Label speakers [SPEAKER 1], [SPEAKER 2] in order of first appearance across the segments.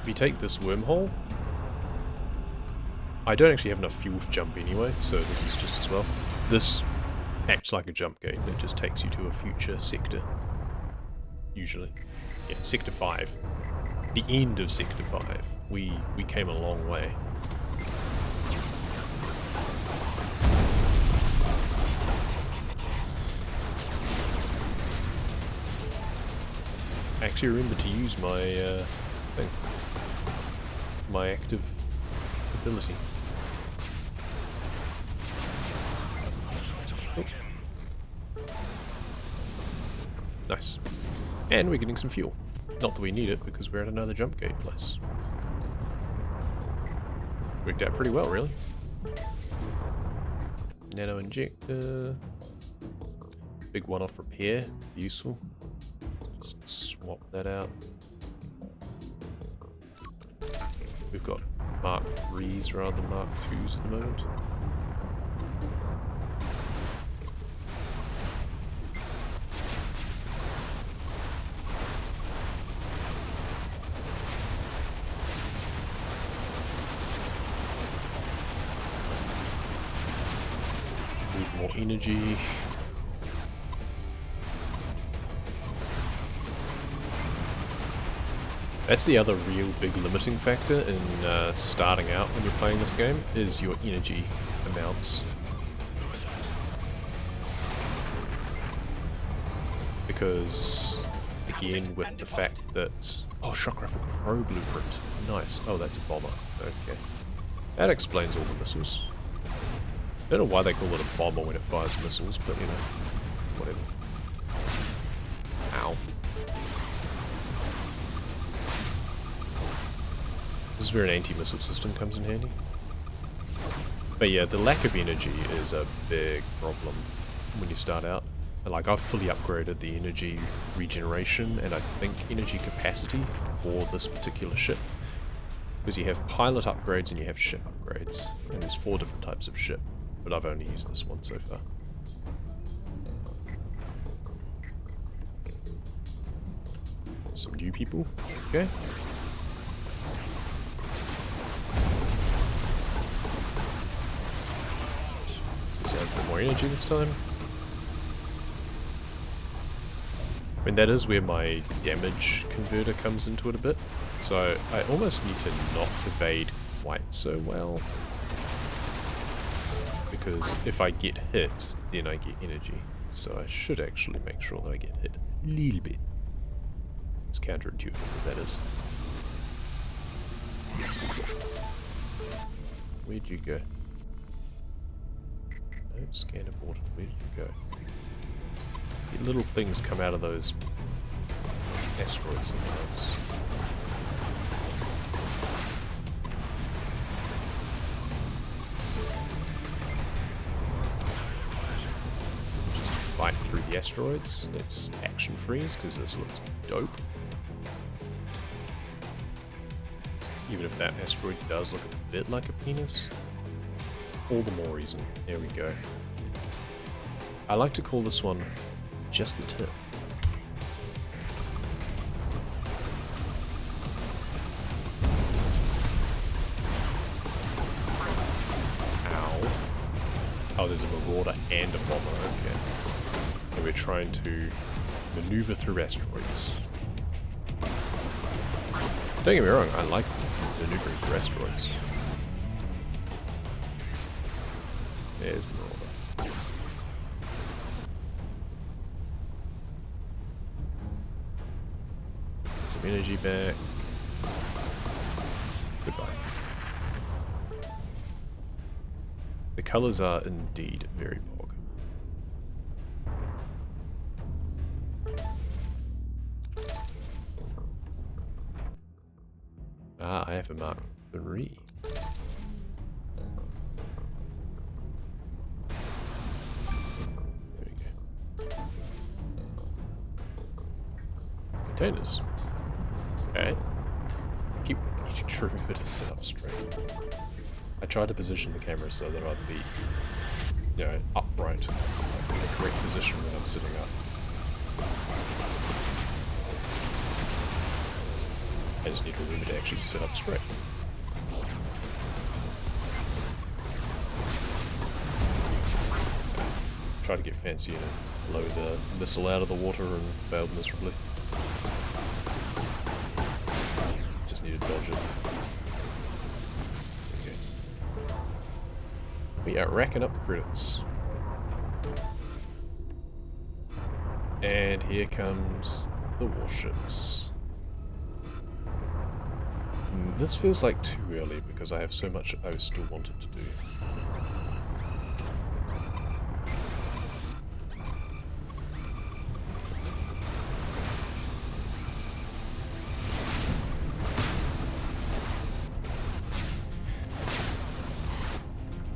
[SPEAKER 1] If you take this wormhole, I don't actually have enough fuel to jump anyway, so this is just as well. This acts like a jump gate. It just takes you to a future sector. Usually. Yeah, Sector 5. The end of Sector 5. We came a long way. I actually remember to use my thing. My active ability. Oh. Nice. And we're getting some fuel. Not that we need it, because we're at another jump gate place. Worked out pretty well, really. Nano injector. Big one-off repair. Useful. Just swap that out. We've got Mark 3s rather than Mark 2s at the moment. Need more energy. That's the other real big limiting factor in starting out when you're playing this game, is your energy amounts. Because, again, with the fact that... Oh, Shock Rifle Pro blueprint. Nice. Oh, that's a bomber. Okay. That explains all the missiles. I don't know why they call it a bomber when it fires missiles, but you know, whatever. Ow. This is where an anti-missile system comes in handy. But yeah, the lack of energy is a big problem when you start out. And like, I've fully upgraded the energy regeneration and I think energy capacity for this particular ship. Because you have pilot upgrades and you have ship upgrades. And there's 4 different types of ship. But I've only used this one so far. Some new people. Okay. Let's see, I have more energy this time. I mean, that is where my damage converter comes into it a bit. So I almost need to not evade quite so well. Because if I get hit, then I get energy. So I should actually make sure that I get hit a little bit. It's counterintuitive as that is. Where'd you go? No, scan aborted. Where did you go? The little things come out of those asteroids sometimes. Just fight through the asteroids. Let's action freeze because this looks dope. Even if that asteroid does look a bit like a penis. All the more reason. There we go. I like to call this one just the tip. Ow. Oh, there's a marauder and a bomber, okay. And we're trying to maneuver through asteroids. Don't get me wrong, I like maneuvering through asteroids. There's the marauder. Some energy back. Goodbye. The colours are indeed very bog. Ah, I have a Mark 3. There we go. Containers. Okay. I keep needing to remember to sit up straight. I tried to position the camera so that I'd be, you know, upright, in the correct position when I'm sitting up. just need to remember to actually sit up straight. Try to get fancy and blow the missile out of the water and failed miserably. Just need to dodge it. Okay. We are racking up the credits. And here comes the warships. This feels like too early because I have so much I still wanted to do.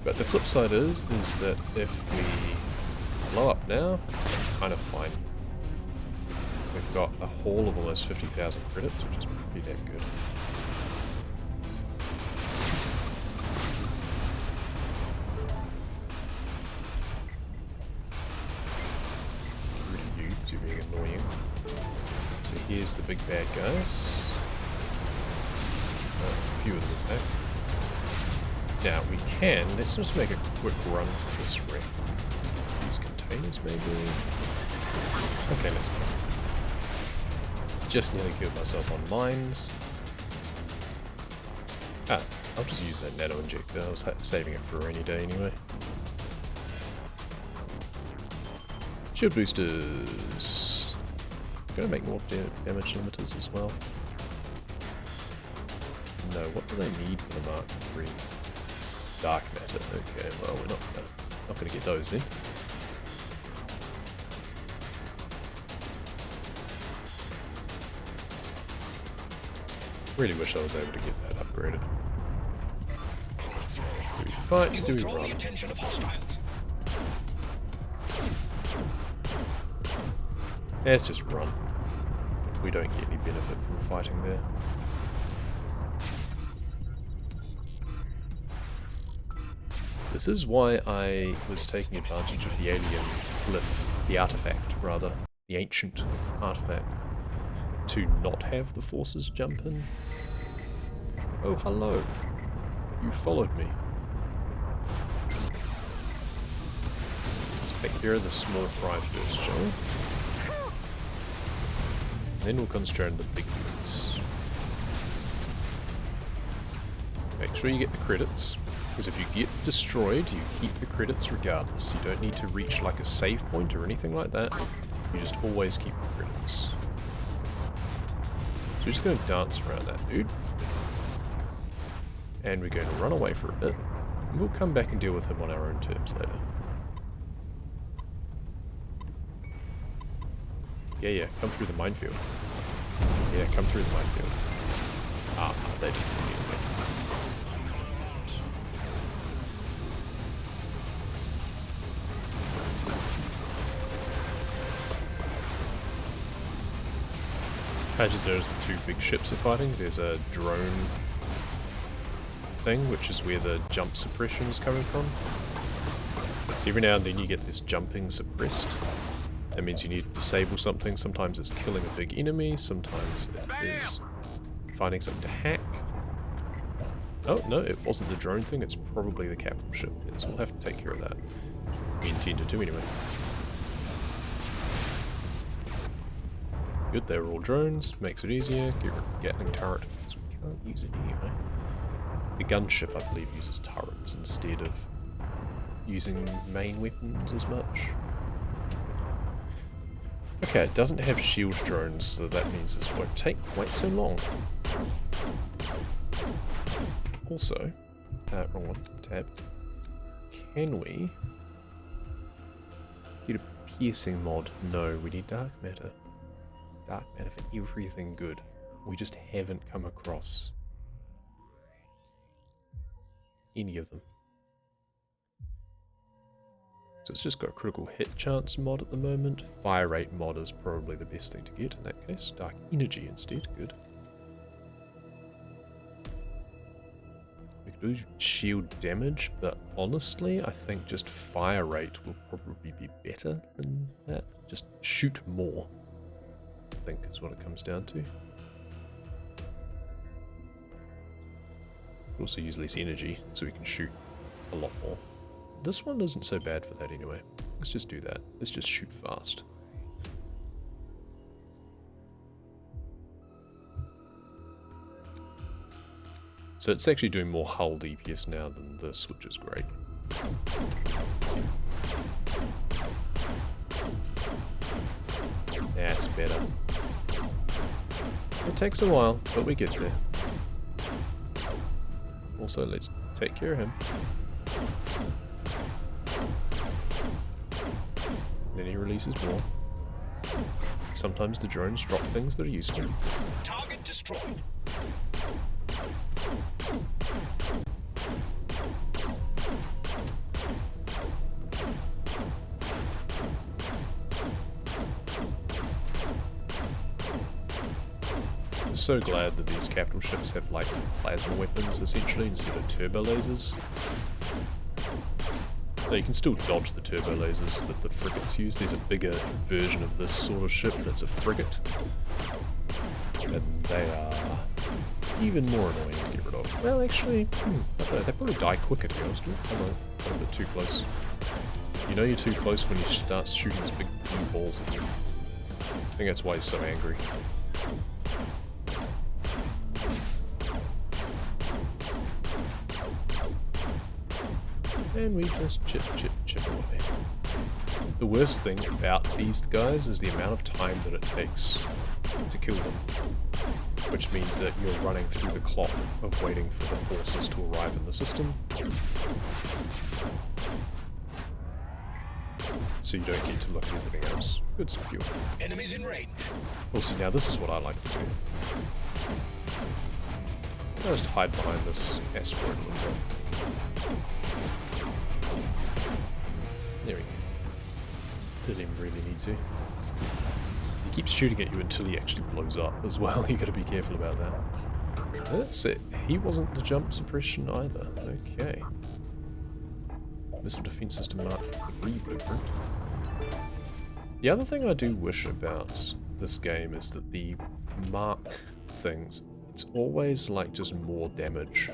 [SPEAKER 1] But the flip side is that if we blow up now, that's kind of fine. We've got a haul of almost 50,000 credits, which is pretty damn good. Rid of you, 'cause you're being annoying. So here's the big bad guys. There's a few of them in fact. Now we can, let's just make a quick run for this wreck. These containers maybe? Okay, let's go. Just nearly killed myself on mines. Ah, I'll just use that nano injector, I was saving it for a rainy day anyway. Shield boosters. Gonna make more damage limiters as well. No, what do they need for the Mark III? Dark matter. Okay, well we're not gonna get those then. Really wish I was able to get that upgraded. Do we fight? Do we run? Let's just run. We don't get any benefit from fighting there. This is why I was taking advantage of the alien glyph, the artifact rather, the ancient artifact, to not have the forces jump in. Oh, hello. You followed me. Let's take care of the small fry first, shall we? Then we'll concentrate on the big units. Make sure you get the credits. Because if you get destroyed, you keep the credits regardless. You don't need to reach like a save point or anything like that. You just always keep the credits. So we're just going to dance around that dude. And we're going to run away for a bit. And we'll come back and deal with him on our own terms later. Yeah, come through the minefield. Yeah, come through the minefield. Ah, they didn't get away. I just noticed the two big ships are fighting. There's a drone thing, which is where the jump suppression is coming from. So every now and then you get this jumping suppressed. That means you need to disable something. Sometimes it's killing a big enemy, sometimes it is finding something to hack. Oh, no, it wasn't the drone thing, it's probably the capital ship. So we'll have to take care of that. We intended to anyway. Good, they're all drones, makes it easier. Get rid of the Gatling turret, because we can't use it anyway. The gunship, I believe, uses turrets instead of using main weapons as much. Okay, it doesn't have shield drones, so that means this won't take quite so long. Also, wrong one, tab. Can we get a piercing mod? No, we need dark matter. Dark matter for everything good. We just haven't come across any of them. So it's just got a critical hit chance mod at the moment. Fire rate mod is probably the best thing to get in that case. Dark energy instead, good. We could do shield damage, but honestly, I think just fire rate will probably be better than that. Just shoot more, I think is what it comes down to. Also use less energy, so we can shoot a lot more. This one isn't so bad for that anyway. Let's just do that. Let's just shoot fast. So it's actually doing more hull DPS now than this, which is great. That's better. It takes a while, but we get there. Also, let's take care of him. Then he releases more. Sometimes the drones drop things that are useful.
[SPEAKER 2] Target destroyed.
[SPEAKER 1] I'm so glad that these capital ships have like plasma weapons essentially instead of turbo lasers. So you can still dodge the turbo lasers that the frigates use. There's a bigger version of this sort of ship that's a frigate. And they are even more annoying to get rid of. Well actually, I don't know, they probably die quicker to be honest with you. I'm a bit too close. You know you're too close when he starts shooting these big blue balls at you. I think that's why he's so angry. And we just chip away. The worst thing about these guys is the amount of time that it takes to kill them. Which means that you're running through the clock of waiting for the forces to arrive in the system. So you don't get to look at everything else. Good some fuel.
[SPEAKER 2] Enemies in range.
[SPEAKER 1] Well, see, now this is what I like to do. I'll just hide behind this asteroid a little bit. There we go. Didn't even really need to. He keeps shooting at you until he actually blows up as well. You gotta be careful about that. That's it. He wasn't the jump suppression either. Okay. Missile defense system Mark 3 blueprint. The other thing I do wish about this game is that the mark things, it's always like just more damage.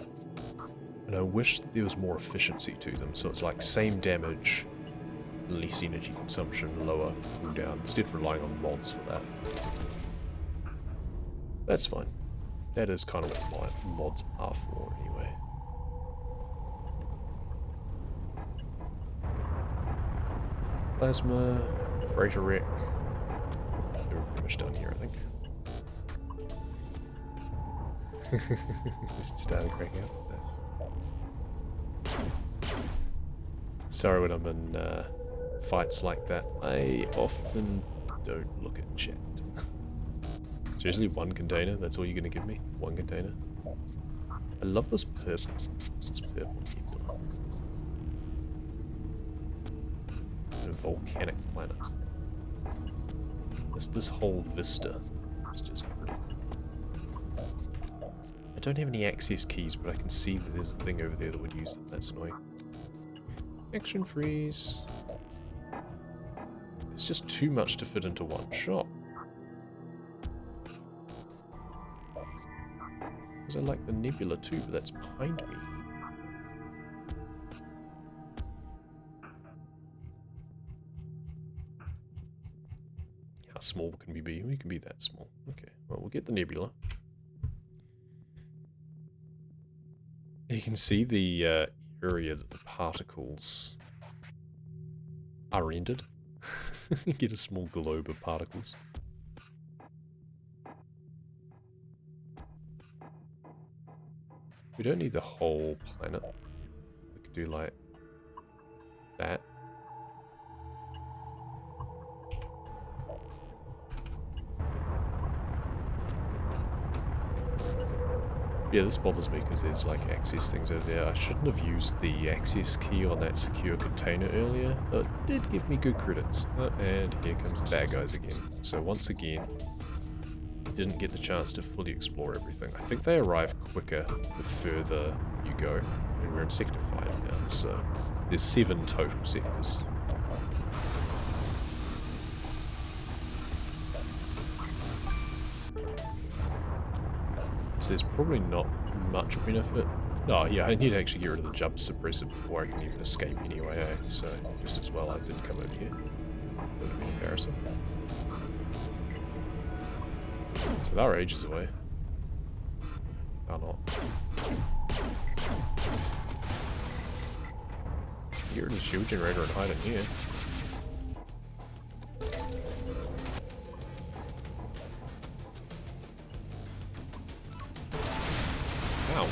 [SPEAKER 1] And I wish that there was more efficiency to them. So it's like same damage, less energy consumption, lower cooldown, instead of relying on mods for that. That's fine. That is kind of what mods are for anyway. Plasma, freighter wreck. We're pretty much done here, I think. Just started cracking up with this. Sorry when I'm in fights like that. I often don't look at chat. Seriously, one container? That's all you're going to give me? One container? I love this purple. This purple nebula. A volcanic planet. This whole vista is just pretty cool. I don't have any access keys, but I can see that there's a thing over there that would use them. That's annoying. Action freeze. It's just too much to fit into one shot. Because I like the nebula too, but that's behind me. How small can we be? We can be that small. Okay, well, we'll get the nebula. You can see the area that the particles are rendered. You get a small globe of particles. We don't need the whole planet. We could do like that. Yeah, this bothers me because there's like access things over there. I shouldn't have used the access key on that secure container earlier. It did give me good credits. And here comes the bad guys again. So once again, didn't get the chance to fully explore everything. I think they arrive quicker the further you go. And we're in Sector 5 now, so there's 7 total sectors. So there's probably not much benefit Oh yeah, I need to actually get rid of the jump suppressor before I can even escape anyway, eh? So just as well I didn't come over here. Bit of an embarrassing. So they're ages away. Oh not. Get rid of the shield generator and hide in here. Ow.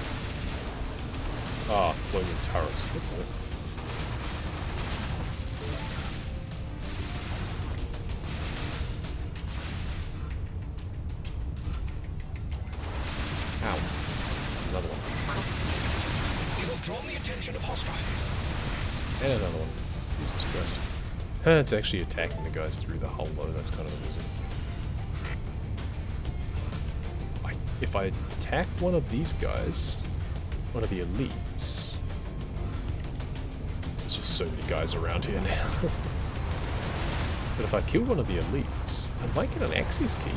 [SPEAKER 1] Ah, floating turrets. Good point. Ow. There's another one.
[SPEAKER 2] You have drawn the attention of hostiles.
[SPEAKER 1] And another one. Jesus Christ. It's actually attacking the guys through the hull though, that's kind of amusing. If I attack one of these guys, one of the elites... There's just so many guys around here now. But if I kill one of the elites, I might get an access key.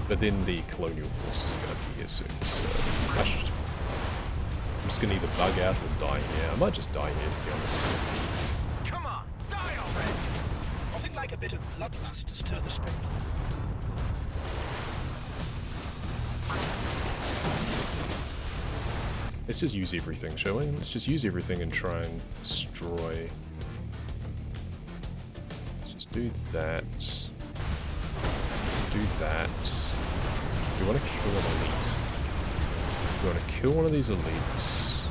[SPEAKER 1] But then the colonial forces are going to be here soon, so I'm just going to either bug out or die here. I might just die here, to be honest.
[SPEAKER 2] Come on, die already! Nothing like a bit of bloodlust to stir the spirit.
[SPEAKER 1] Let's just use everything, shall we? Let's just use everything and try and destroy. Let's just do that. Do that. We want to kill an elite. We want to kill one of these elites.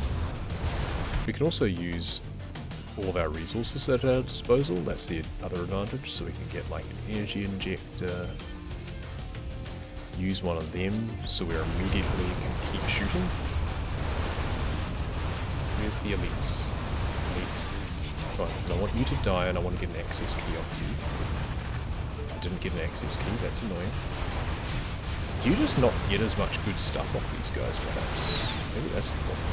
[SPEAKER 1] We can also use all of our resources at our disposal. That's the other advantage. So we can get like an energy injector. Use one of them so we're immediately can keep shooting. Where's the elites? Elite. Right, I want you to die and I want to get an access key off you. I didn't get an access key, that's annoying. Do you just not get as much good stuff off these guys, perhaps? Maybe that's the problem.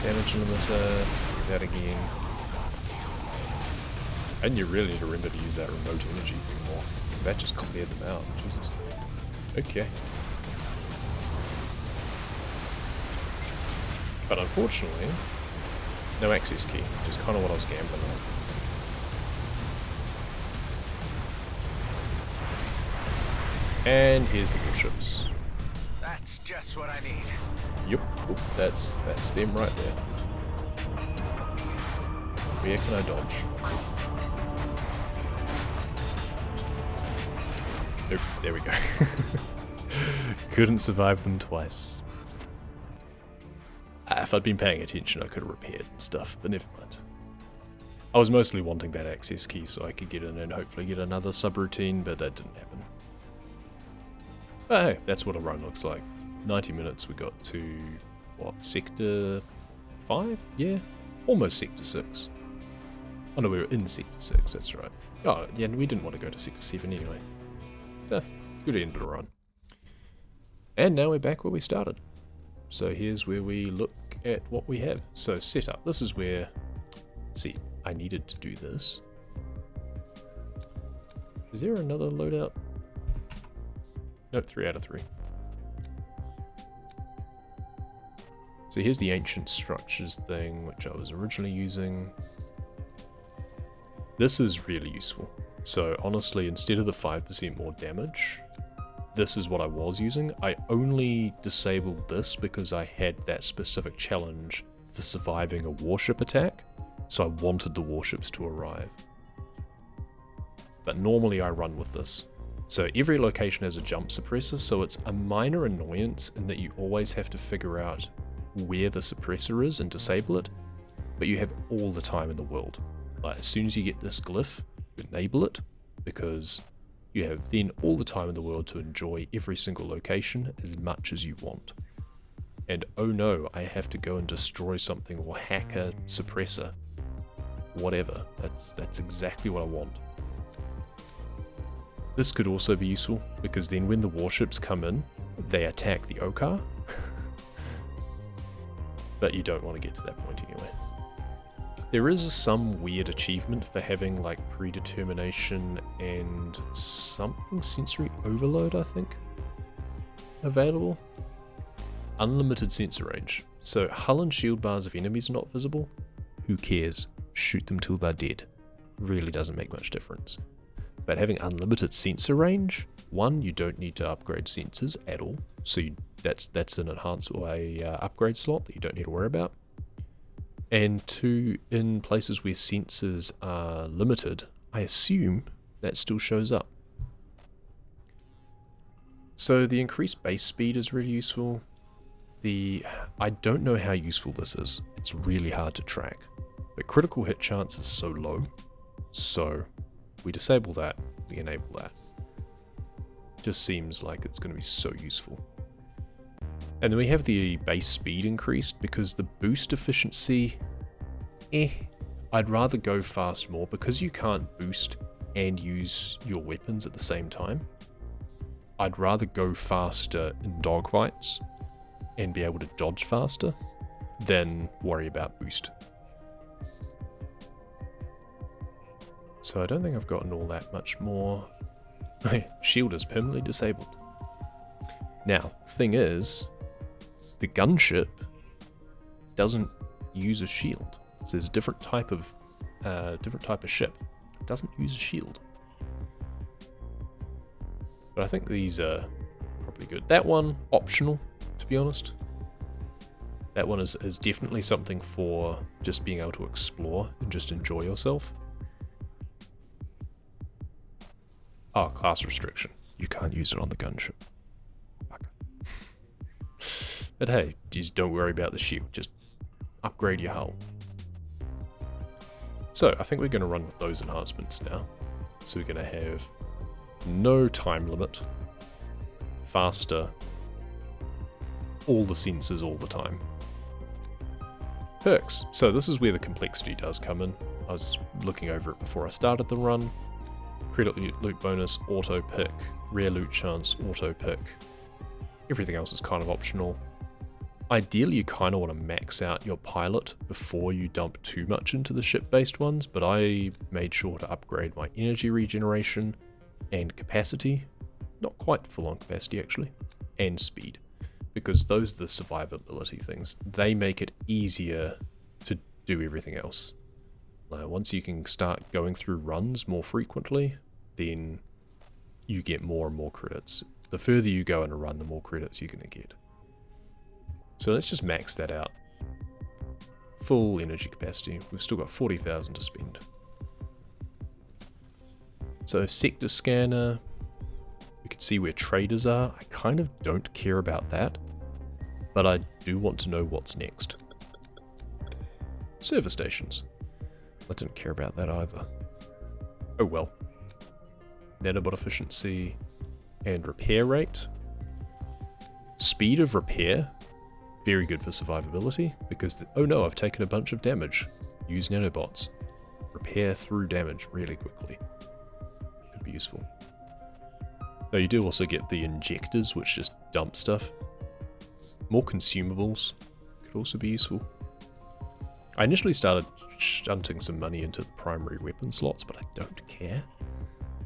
[SPEAKER 1] Damage limiter, do that again. And you really need to remember to use that remote energy thing more, because that just cleared them out. Jesus. Okay. But unfortunately, no access key, which is kind of what I was gambling on. And here's the warships.
[SPEAKER 2] That's just what I need.
[SPEAKER 1] Yep, oop, that's them right there. Where can I dodge? Nope, there we go. Couldn't survive them twice. If I'd been paying attention, I could have repaired and stuff, but never mind. I was mostly wanting that access key so I could get in and hopefully get another subroutine, but that didn't happen. But hey, that's what a run looks like. 90 minutes, we got to, what, Sector 5? Yeah, almost Sector 6. Oh no, we were in Sector 6, that's right. Oh, yeah, we didn't want to go to Sector 7 anyway. So, good end of the run. And now we're back where we started. So here's where we look at what we have. So setup, this is where, see, I needed to do this. Is there another loadout? Nope, 3 out of 3. So here's the ancient structures thing, which I was originally using. This is really useful. So honestly, instead of the 5% more damage, this is what I was using. I only disabled this because I had that specific challenge for surviving a warship attack, so I wanted the warships to arrive. But normally I run with this. So every location has a jump suppressor, so it's a minor annoyance in that you always have to figure out where the suppressor is and disable it, but you have all the time in the world. Like, as soon as you get this glyph, you enable it, because you have then all the time in the world to enjoy every single location as much as you want. And oh no, I have to go and destroy something or hack a suppressor. Whatever, that's exactly what I want. This could also be useful, because then when the warships come in, they attack the Okar. But you don't want to get to that point anyway. There is some weird achievement for having like predetermination and something sensory overload, I think, available. Unlimited sensor range. So hull and shield bars of enemies are not visible. Who cares? Shoot them till they're dead. Really doesn't make much difference. But having unlimited sensor range, one, you don't need to upgrade sensors at all. So that's an enhance or a upgrade slot that you don't need to worry about. And two, in places where sensors are limited, I assume that still shows up. So the increased base speed is really useful. I don't know how useful this is. It's really hard to track. But critical hit chance is so low. So we disable that, we enable that. Just seems like it's going to be so useful. And then we have the base speed increased because the boost efficiency, I'd rather go fast more because you can't boost and use your weapons at the same time. I'd rather go faster in dogfights and be able to dodge faster than worry about boost. So I don't think I've gotten all that much more. Shield is permanently disabled. Now, thing is, the gunship doesn't use a shield. So there's a different type of ship. It doesn't use a shield. But I think these are probably good. That one, optional, to be honest. That one is definitely something for just being able to explore and just enjoy yourself. Oh, class restriction. You can't use it on the gunship. But hey, just don't worry about the shield. Just upgrade your hull. So I think we're going to run with those enhancements now. So we're going to have no time limit, faster, all the sensors all the time. Perks. So this is where the complexity does come in. I was looking over it before I started the run. Credit loot bonus, auto pick, rare loot chance, auto pick. Everything else is kind of optional. Ideally, you kind of want to max out your pilot before you dump too much into the ship-based ones, but I made sure to upgrade my energy regeneration and capacity. Not quite full-on capacity, actually. And speed. Because those are the survivability things. They make it easier to do everything else. Once you can start going through runs more frequently, then you get more and more credits. The further you go in a run, the more credits you're going to get. So let's just max that out. Full energy capacity. We've still got 40,000 to spend. So sector scanner. We can see where traders are. I kind of don't care about that, but I do want to know what's next. Service stations. I didn't care about that either. Oh well. Nanobot efficiency and repair rate. Speed of repair. Very good for survivability because, oh no, I've taken a bunch of damage. Use nanobots. Repair through damage really quickly. Could be useful. Though you do also get the injectors, which just dump stuff. More consumables could also be useful. I initially started shunting some money into the primary weapon slots, but I don't care.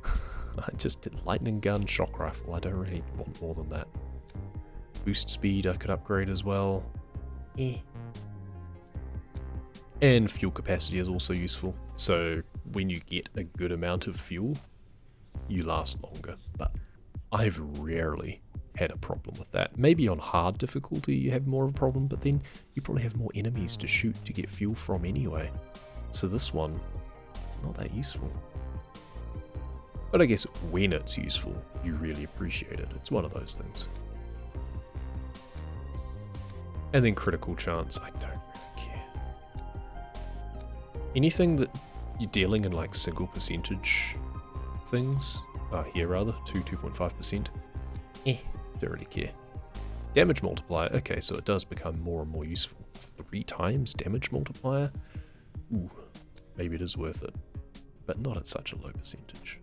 [SPEAKER 1] I just did lightning gun, shock rifle. I don't really want more than that. Boost speed I could upgrade as well. And fuel capacity is also useful. So when you get a good amount of fuel, you last longer. But I've rarely had a problem with that. Maybe on hard difficulty you have more of a problem, but then you probably have more enemies to shoot to get fuel from anyway. So this one, it's not that useful. But I guess when it's useful, you really appreciate it. It's one of those things. And then critical chance, I don't really care. Anything that you're dealing in like single percentage things, here rather, 2.5%, don't really care. Damage multiplier, okay, so it does become more and more useful. 3 times damage multiplier? Ooh, maybe it is worth it, but not at such a low percentage.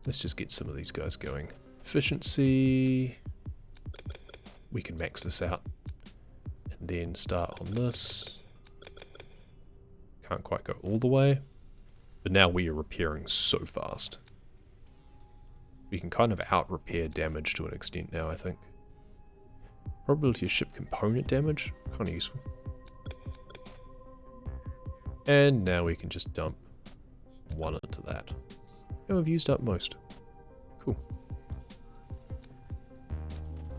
[SPEAKER 1] Let's just get some of these guys going. Efficiency, we can max this out and then start on this. Can't quite go all the way. But now we are repairing so fast. We can kind of out-repair damage to an extent now, I think. Probability of ship component damage, kind of useful. And now we can just dump one into that. And we've used up most. Cool.